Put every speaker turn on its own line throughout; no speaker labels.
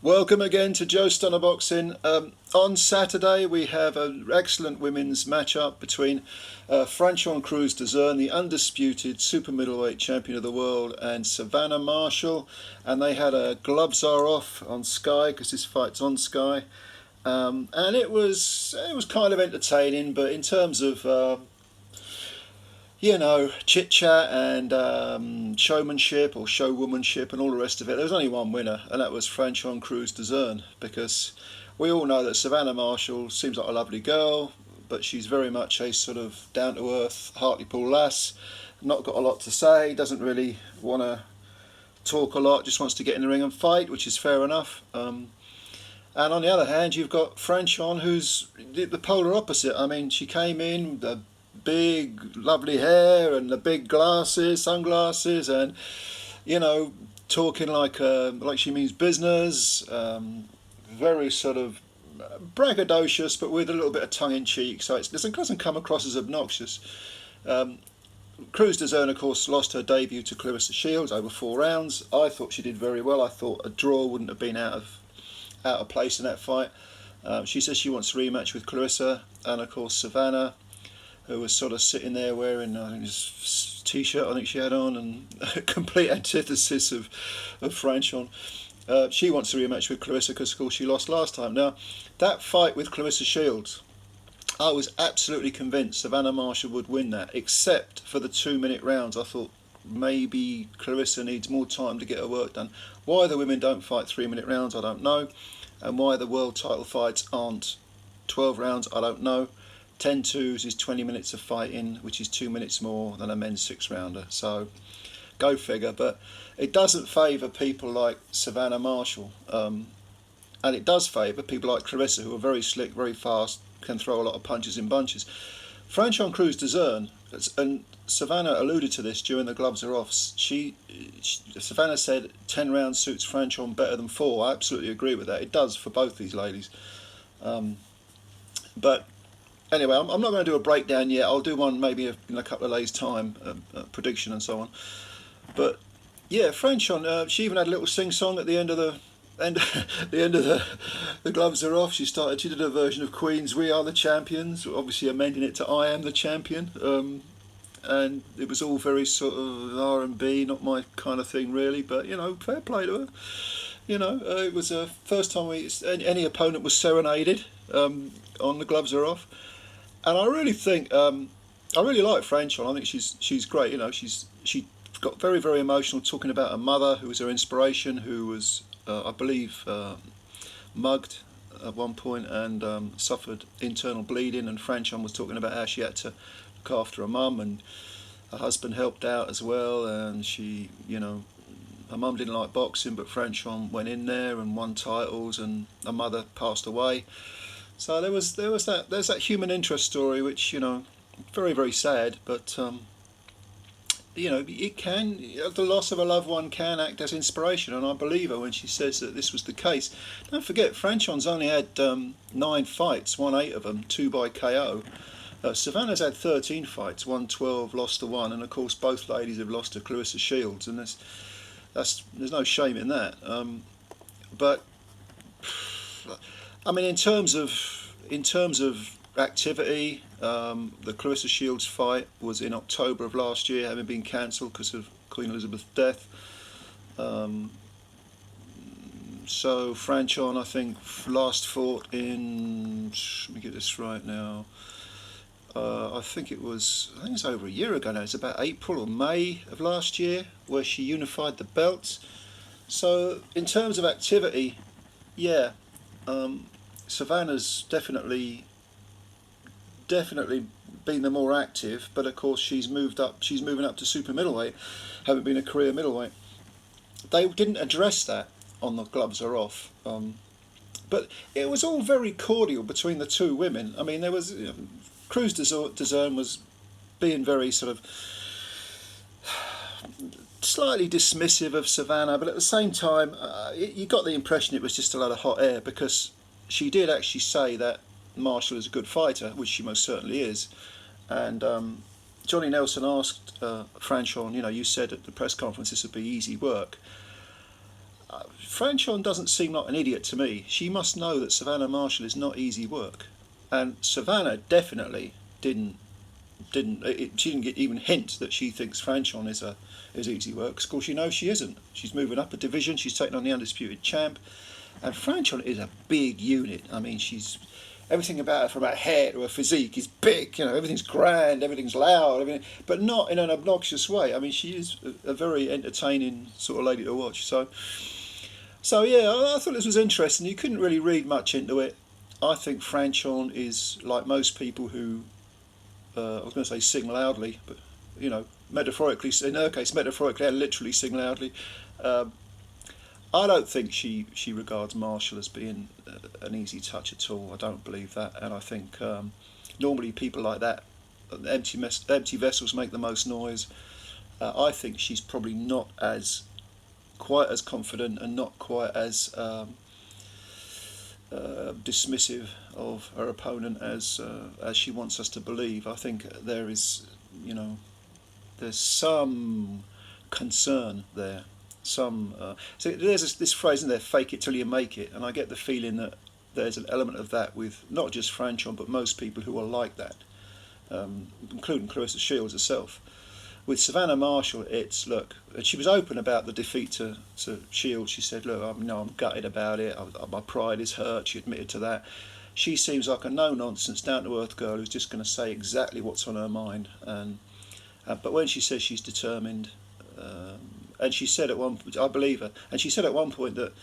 Welcome again to Joe Stunner Boxing. On Saturday we have an excellent women's matchup between Franchon Crews-Dezurn, the undisputed super middleweight champion of the world, and Savannah Marshall, and they had a gloves are off on Sky because this fight's on Sky, and it was kind of entertaining, but in terms of chit chat and showmanship or showwomanship and all the rest of it, there was only one winner, and that was Franchon Crews-Dezurn, because we all know that Savannah Marshall seems like a lovely girl, but she's very much a sort of down to earth Hartlepool lass, not got a lot to say, doesn't really want to talk a lot, just wants to get in the ring and fight, which is fair enough. And on the other hand, you've got Franchon, who's the polar opposite. I mean, she came in, the big lovely hair and the big sunglasses, and talking like she means business, very sort of braggadocious, but with a little bit of tongue-in-cheek, so it doesn't come across as obnoxious. Crews-Dezurn, of course, lost her debut to Claressa Shields over 4 rounds. I thought she did very well. I thought a draw wouldn't have been out of place in that fight. She says she wants a rematch with Claressa, and of course Savannah, who was sort of sitting there wearing, I think, this t-shirt I think she had on, and a complete antithesis of Franchon. She wants a rematch with Claressa because, of course, she lost last time. Now, that fight with Claressa Shields, I was absolutely convinced Savannah Marshall would win that, except for the 2-minute rounds. I thought maybe Claressa needs more time to get her work done. Why the women don't fight 3-minute rounds, I don't know. And why the world title fights aren't 12 rounds, I don't know. 10-2s is 20 minutes of fighting, which is 2 minutes more than a men's 6-rounder. So, go figure. But it doesn't favour people like Savannah Marshall. And it does favour people like Claressa, who are very slick, very fast, can throw a lot of punches in bunches. Franchon Crews-Dezurn, and Savannah alluded to this during the gloves are off, Savannah said 10 rounds suits Franchon better than 4. I absolutely agree with that. It does for both these ladies. But anyway, I'm not going to do a breakdown yet. I'll do one maybe in a couple of days' time, prediction and so on. But yeah, Franchon, she even had a little sing-song at the end of the gloves are off. She did a version of Queen's "We Are the Champions," obviously amending it to "I Am the Champion," and it was all very sort of R&B, not my kind of thing really. But fair play to her. It was the first time any opponent was serenaded on the gloves are off. And I really think, I really like Franchon. I think she's great. She got very, very emotional talking about her mother, who was her inspiration, who was, I believe, mugged at one point and suffered internal bleeding. And Franchon was talking about how she had to look after her mum, and her husband helped out as well. And she, her mum didn't like boxing, but Franchon went in there and won titles, and her mother passed away. So there's that human interest story, which very, very sad, but it can, the loss of a loved one can act as inspiration, and I believe her when she says that this was the case. Don't forget, Franchon's only had 9 fights, won 8 of them, 2 by KO. Savannah's had 13 fights, won 12, lost to 1, and of course both ladies have lost to Claressa Shields, and there's no shame in that. But I mean, in terms of activity, the Claressa Shields fight was in October of last year, having been cancelled because of Queen Elizabeth's death. So Franchon, I think, last fought in, let me get this right now, I think it's over a year ago now. It's about April or May of last year where she unified the belts. So in terms of activity, yeah, Savannah's definitely been the more active, but of course she's moving up to super middleweight, having been a career middleweight. They didn't address that on the gloves are off, but it was all very cordial between the two women. I mean, there was Crews-Dezurn was being very sort of slightly dismissive of Savannah, but at the same time, you got the impression it was just a lot of hot air, because she did actually say that Marshall is a good fighter, which she most certainly is. And Johnny Nelson asked Franchon, you said at the press conference this would be easy work. Franchon doesn't seem like an idiot to me. She must know that Savannah Marshall is not easy work, and Savannah definitely she didn't get even hint that she thinks Franchon is easy work. Of course, you know she isn't. She's moving up a division. She's taking on the undisputed champ, and Franchon is a big unit. I mean, she's everything about her, from her hair to her physique, is big. You know, everything's grand, everything's loud, everything, but not in an obnoxious way. I mean, she is a very entertaining sort of lady to watch. So yeah, I thought this was interesting. You couldn't really read much into it. I think Franchon is like most people who, I was going to say sing loudly, but you know, metaphorically, in her case, metaphorically and literally sing loudly. I don't think she regards Marshall as being an easy touch at all. I don't believe that, and I think normally people like that, empty vessels make the most noise. I think she's probably not quite as confident and not quite as dismissive of her opponent as she wants us to believe. I think there's some concern there. So there's this phrase in there, "fake it till you make it," and I get the feeling that there's an element of that with not just Franchon but most people who are like that, including Clarissa Shields herself. With Savannah Marshall, it's look. She was open about the defeat to Shields. She said, "Look, I'm gutted about it. My pride is hurt." She admitted to that. She seems like a no-nonsense, down-to-earth girl who's just going to say exactly what's on her mind. And but when she says she's determined, and she said I believe her. And she said at one point that,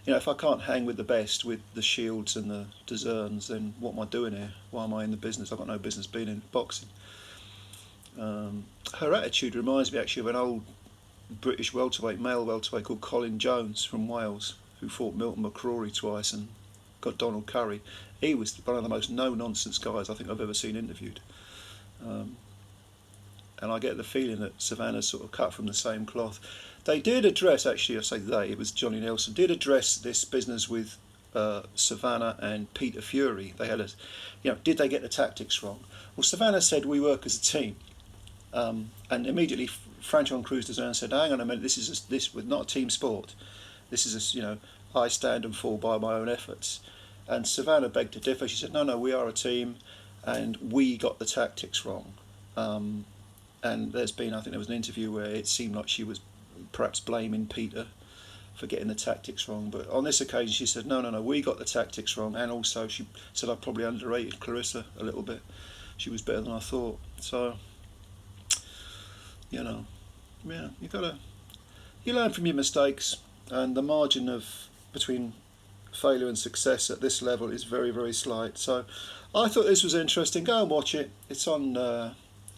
you know, if I can't hang with the best, with the Shields and the Dezurns, then what am I doing here? Why am I in the business? I've got no business being in boxing. Her attitude reminds me actually of an old British male welterweight called Colin Jones from Wales, who fought Milton McCrory twice and got Donald Curry. He was one of the most no-nonsense guys I think I've ever seen interviewed. And I get the feeling that Savannah's sort of cut from the same cloth. They did address, actually, I say they, it was Johnny Nelson, did address this business with Savannah and Peter Fury. They had did they get the tactics wrong? Well, Savannah said, "We work as a team." And immediately Franchon Crews-Dezurn said, "Hang on a minute, this was not a team sport. This is I stand and fall by my own efforts." And Savannah begged to differ. She said, "No, we are a team, and we got the tactics wrong." And I think there was an interview where it seemed like she was perhaps blaming Peter for getting the tactics wrong. But on this occasion, she said, "No, we got the tactics wrong." And also, she said, "I probably underrated Clarissa a little bit. She was better than I thought." So, yeah, you learn from your mistakes, and the margin between failure and success at this level is very, very slight. So, I thought this was interesting. Go and watch it. It's on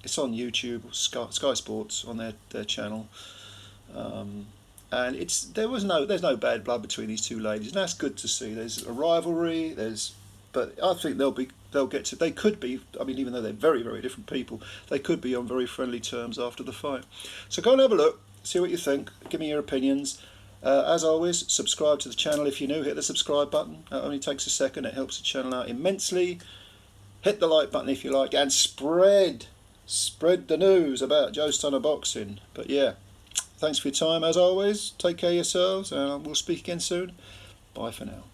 YouTube, Sky Sports on their channel, and there's no bad blood between these two ladies, and that's good to see. There's a rivalry. But I think they could be. I mean, even though they're very, very different people, they could be on very friendly terms after the fight. So go and have a look, see what you think. Give me your opinions. As always, subscribe to the channel if you're new. Hit the subscribe button. It only takes a second. It helps the channel out immensely. Hit the like button if you like, and spread the news about Joe Stunner Boxing. But yeah, thanks for your time as always. Take care of yourselves, and we'll speak again soon. Bye for now.